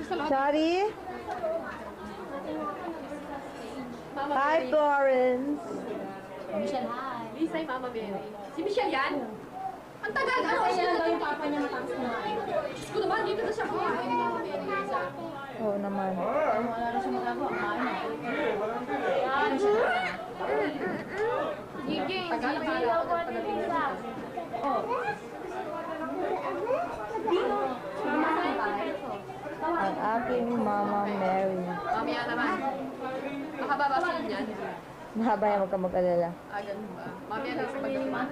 Shari? Hi, Florence. Michelle, hi. Lisa, yung Mama Mary. Si Michelle yan? Ang tagal! Ano? Kasi yan daw yung papa niya mataas kumain. Diyos ko naman, dito na siya kumain ni Mama Mary, Lisa. Oo naman. Wala na siya magagawa. Kumain. Ano siya? Giging, Tagal na Giging. ako ni Lisa. Oh. Ang aking Mama Mary. Mamaya naman. Makababa siya yan. Mahaba yan, huwag ka mag-alala. Ganun ba? Mamaya lang sa pag-iman.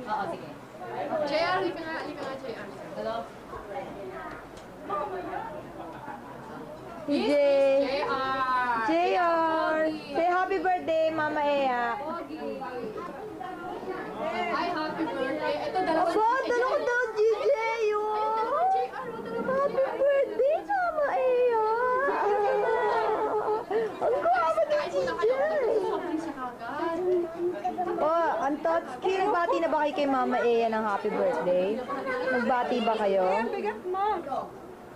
Oo, sige. JR, halika nga, JR. Hello? TJ! JR! JR! Say happy birthday, Mama Ea. Hi, happy birthday. Ito, dalawa. Aba, dalawa daw, JJ! Oh. Happy birthday, Mama Ea! Ang gwapo ni JJ! Oh, ang Totski, nagbati na ba kayo kay Mama Ea ng happy birthday? Nagbati ba kayo?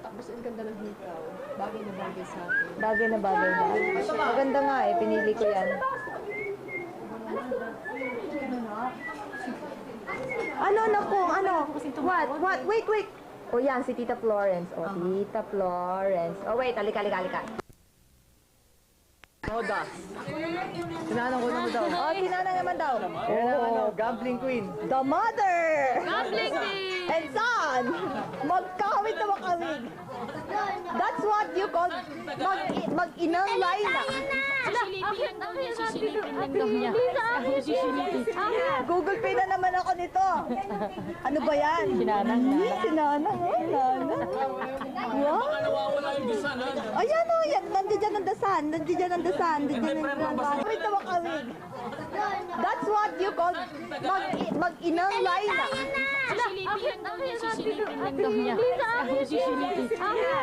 Tapos ang ganda ng hikaw. Bagay na bagay sa akin. Bagay na bagay ba? Maganda nga eh, pinili ko yan. Ano na po? Ano? What? Wait! O yan, si Tita Florence. O, Tita Florence. O wait, alika. Moda. Sinanang ko naman daw. O, sinanang naman daw. Yan ang ano, gambling queen. The mother! Gambling queen! And son! Magkakawit na makamig. That's what you call mag-inang laina. Google Pay na naman ako nito. Ano ba yan? Sinanang na. Sinanang, nanang. Wow. Ayan o, yan. Nandiyan ang dasan. Nandiyan ang dasan. Kawit na makamig. That's what you call mag-inang laina.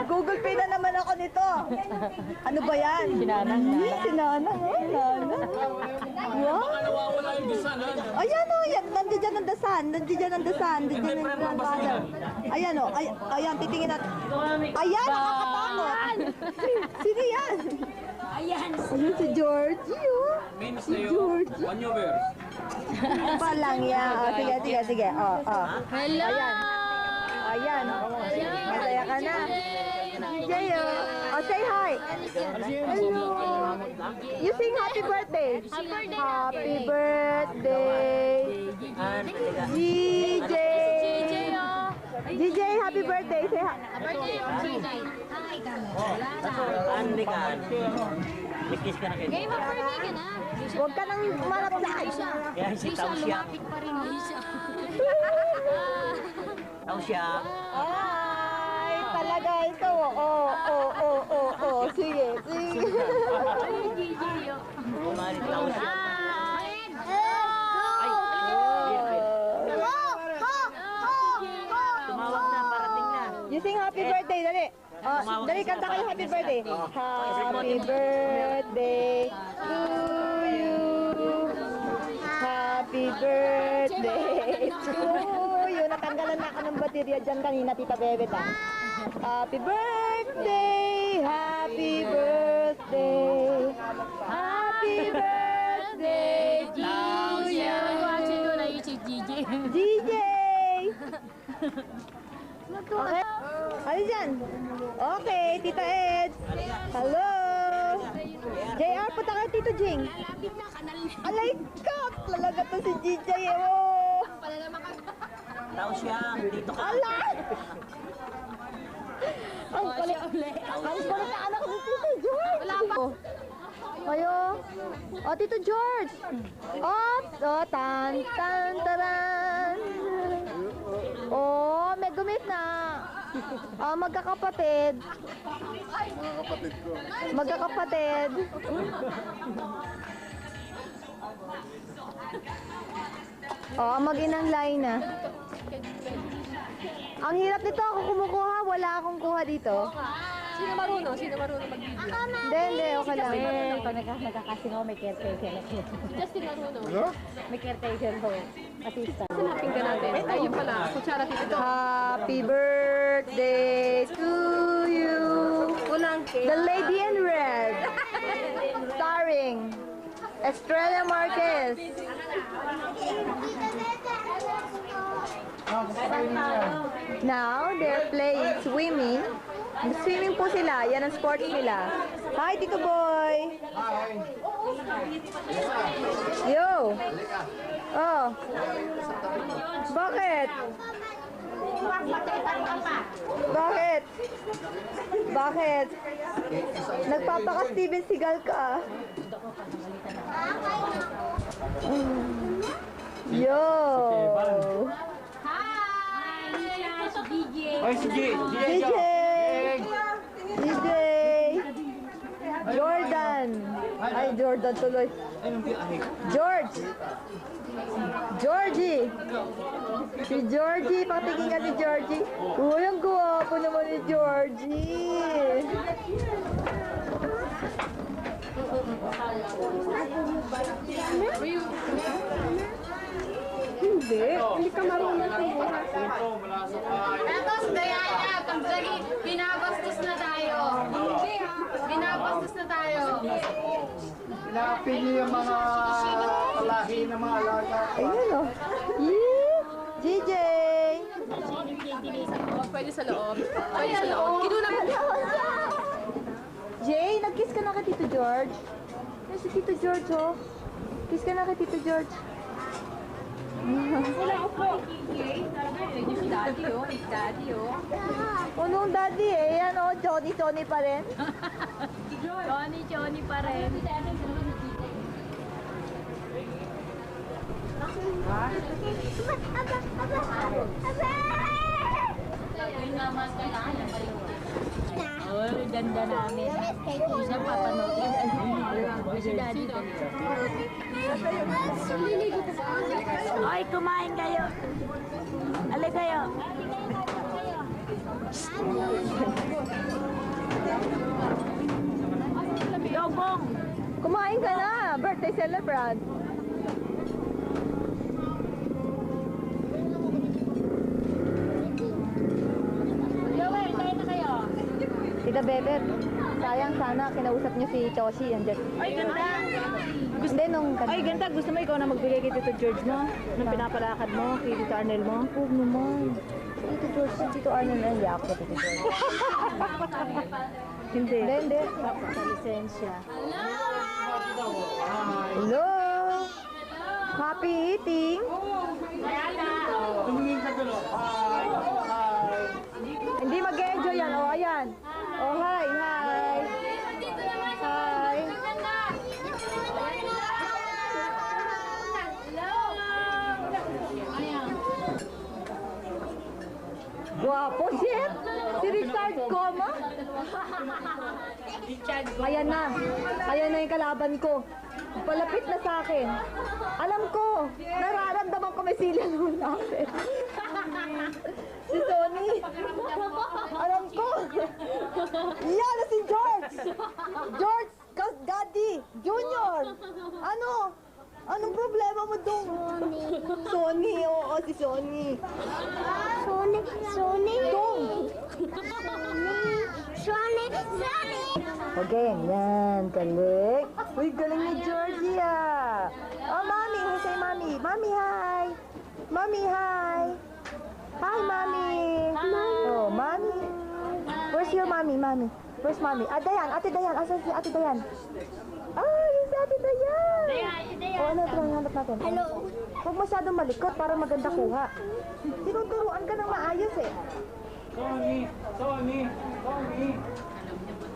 Google Pay na naman ako nito. Ano ba yan? Sinanang na. Sinanang, nanang. Wow. Ayan o, yan. Nandiyan ang dasan. Nandiyan ang dasan. Nandiyan ang grandfather. Ayan o. Ayan, titingin natin. Ayan, nakakatakot. Sino yan? Ayan, si Georgie o. Si Georgie. Pa lang yan. O, sige. O. Hello! Ayan. Masaya ka na. DJ o. O, say hi. Hello. You sing happy birthday. Happy birthday. DJ. DJ, happy birthday. Say hi. Game of Fernie ka na. Huwag ka nang manap sa akin. Yan si Tao siya. Lumapit pa rin Lisa. Tao siya. Ay, talaga ito. Oo. Sige. Kumalit Tao siya. Tumawag na, parating na. You sing happy birthday, dali. Dali, kanta kayo happy birthday. Happy birthday to you. Happy birthday to you. Natanggalan na ako ng baterya dyan kanina, Tita Bebet. Happy birthday, happy birthday, happy birthday to you. DJ! Okay. Ano dyan? Okay, Tita Ed. Hello. JR, punta ka Tito Jing. Alay ka! Talaga to si DJ. Oh. Tao siya, dito ka. Ala! Ang kulit. Ang kulit na anak ni Tito George. Wala pa. Kayo. Oh, Tito George. Oh, taran. Oh, may gumit na. Oh, magkakapatid. Magkakapatid. Oh, mag-inang line na. Ang hirap nito ako kumukuha. Wala akong kuha dito. Sino marunong mag-video? Hindi, okay lang. Pag nagkakasino, may caretaker. Justin marunong. May caretaker po. Assistant. Hanapin ka natin. Ayun pala, kutsara dito. Happy birthday to you. Estrella Marquez. Now, they're playing swimming. Swimming po sila. Yan ang sports nila. Hi, Tito Boy. Yo. Oh. Bakit? Bakit? Bakit? Nagpapaka-Steven Seagal ka. Yo. Ay, si DJ. DJ. Jordan. Ay, Jordan tuloy. George. Georgie. Si Georgie. Patingin ka si Georgie. Uy, ang guwapo naman ni Georgie. Hindi ka marunong kumuha. Tapos daya niya, pagdali, binabastos na tayo. Binabastos na tayo. Pinapili yung mga lahi ng mga alaga. Ayun o. Yeah. DJ. Pwede sa loob. Pwede sa loob. Kinuna mo. Jay, nag-kiss ka na kay Tito George. Ay, si Tito George, oh. Kiss ka na kay Tito George. Wala ako po. Pwede si daddy, oh. Daddy, oh. Unong daddy eh. Yan, oh. Johnny pa rin. Johnny pa rin. Oh, ganda namin. Siya papanood. Si daddy. Ay, kumain kayo. Alay kayo. Dobong. Kumain ka na. Birthday celebrant. Joel, tayo na kayo. Tita Bebet, sayang sana kinausap niyo si Toshi. Andyan. Ay, ganda. Hindi, nung... Ay, ganda. Gusto mo ikaw na magbigay kay Tito George mo? Nung pinapalakad mo, kay Tito Arnel mo? Huwag naman. Tito George, si Tito Arnold na hindi ako kay Tito George. Hindi. Hindi. Sa lisensya. Hello! Happy eating! Tumingin ka tulo. Hi. Hi. Hindi mag-enjoy yan. O, ayan. O, hi, hi. Hi. Guwapo, shit! Si Richard Coma? Ayan na. Ayan na yung kalaban ko. Palapit na sa akin. Alam ko. Nararamdaman ko may silaluhan natin. Si Tony. Alam ko. Yan na si George. George Daddy Junior. Ano? Anong problema mo dong? Sony. Oo, si Sony. Sony. Dong. Okay, yan. Galing. Uy, galing ni Georgie ah. Oh, Mommy. Say Mommy. Mommy, hi. Mommy, hi. Hi, Mommy. Oh, Mommy. Where's your Mommy, Mommy? Where's Mommy? Ah, Dayan. Ate Dayan. Asan si Ate Dayan? Ah, yun si Ate Dayan. Oh, ano? Hanap natin. Hello. Huwag masyadong malikot para maganda kuha. Tinuturuan ka ng maayos eh. Tony. Tony. Tony.